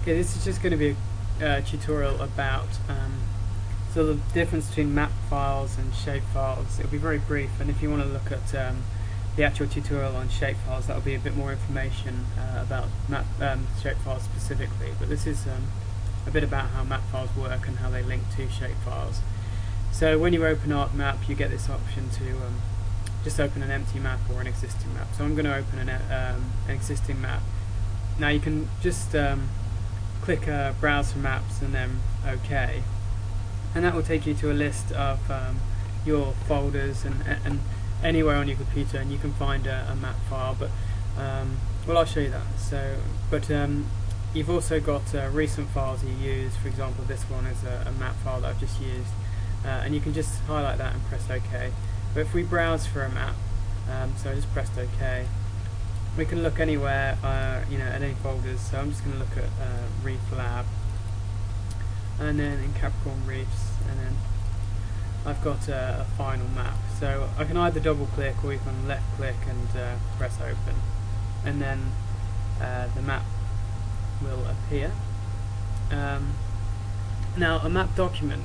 Okay, this is just going to be a tutorial about so the difference between map files and shape files. It'll be very brief, and if you want to look at the actual tutorial on shape files, that'll be a bit more information about map shape files specifically. But this is a bit about how map files work and how they link to shape files. So when you open ArcMap, you get this option to just open an empty map or an existing map. So I'm going to open an existing map. Now you can just click browse for maps and then OK, and that will take you to a list of your folders and anywhere on your computer, and you can find a map file. But well, I'll show you that. So, but you've also got recent files you use. For example, this one is a map file that I've just used, and you can just highlight that and press OK. But if we browse for a map, so I just pressed OK, we can look anywhere, you know, at any folders. So I'm just going to look at Reef Lab, and then in Capricorn Reefs, and then I've got a final map. So I can either double click or you can left click and press open, and then the map will appear. Now a map document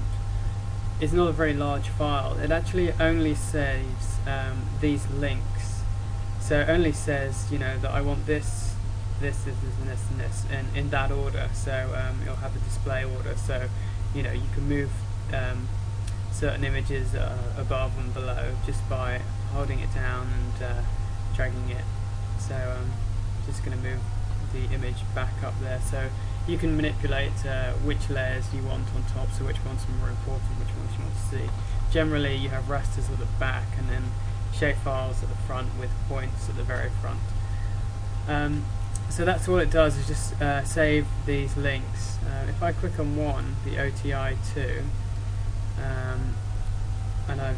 is not a very large file. It actually only saves these links. So it only says, you know, that I want this, and this, and in that order. So it'll have a display order. So, you know, you can move certain images above and below just by holding it down and dragging it. So I'm just going to move the image back up there. So you can manipulate which layers you want on top, so which ones are more important, which ones you want to see. Generally you have rasters at the back and then shapefiles at the front with points at the very front. So that's all it does, is just save these links. If I click on one, the OTI2, and I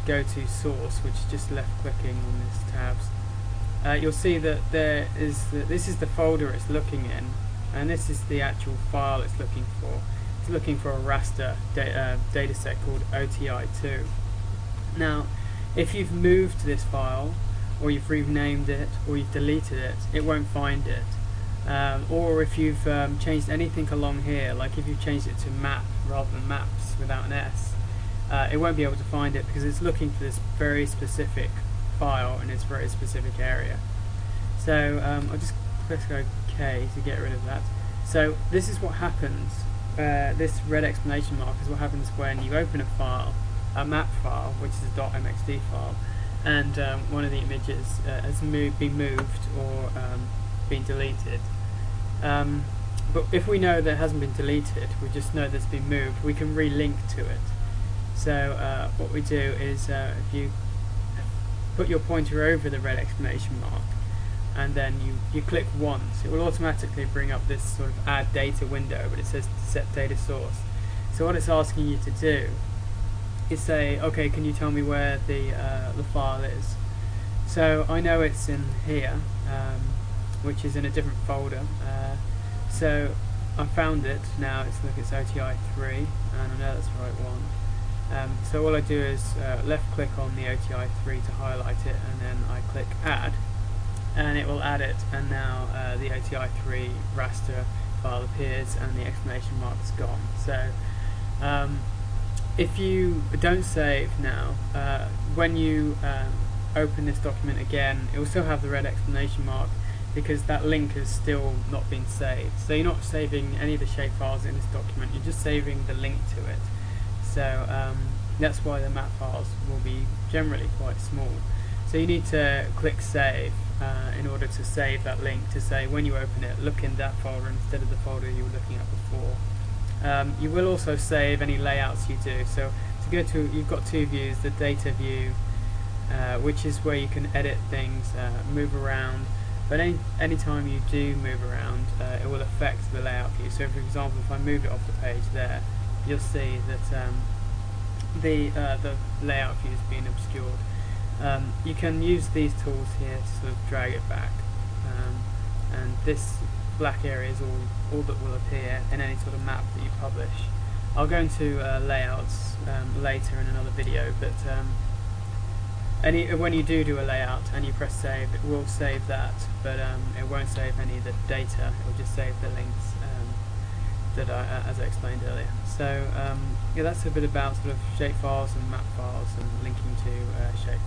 go to source, which is just left clicking on these tabs, you'll see that this is the folder it's looking in, and this is the actual file it's looking for. It's looking for a raster dataset called OTI2. Now, if you've moved this file, or you've renamed it, or you've deleted it, it won't find it. Or if you've changed anything along here, like if you've changed it to map rather than maps without an S, it won't be able to find it because it's looking for this very specific file in its very specific area. So I'll just click OK to get rid of that. So this is what happens. This red exclamation mark is what happens when you open a file, a map file, which is a .mxd file, and one of the images has been moved or been deleted. But if we know that it hasn't been deleted, we just know that it's been moved, we can relink to it. So what we do is if you put your pointer over the red exclamation mark and then you click once, it will automatically bring up this sort of add data window, but it says set data source. So what it's asking you to do is say, okay, can you tell me where the file is? So I know it's in here, which is in a different folder. So I found it now. It's OTI3, and I know that's the right one. So all I do is left click on the OTI3 to highlight it, and then I click add, and it will add it, and now the OTI3 raster file appears and the exclamation mark is gone. So if you don't save now, when you open this document again, it will still have the red exclamation mark because that link has still not been saved. So you're not saving any of the shapefiles in this document, you're just saving the link to it. So that's why the map files will be generally quite small. So you need to click save in order to save that link, to say when you open it, look in that folder instead of the folder you were looking at before. You will also save any layouts you do. So to go to, you've got two views: the data view, which is where you can edit things, move around. But any time you do move around, it will affect the layout view. So for example, if I move it off the page there, you'll see that the layout view is being obscured. You can use these tools here to sort of drag it back, and this black area is all that will appear in any sort of map that you publish. I'll go into layouts later in another video, but when you do a layout and you press save, it will save that, but it won't save any of the data. It will just save the links that as I explained earlier. So yeah, that's a bit about sort of shapefiles and map files and linking to shapes.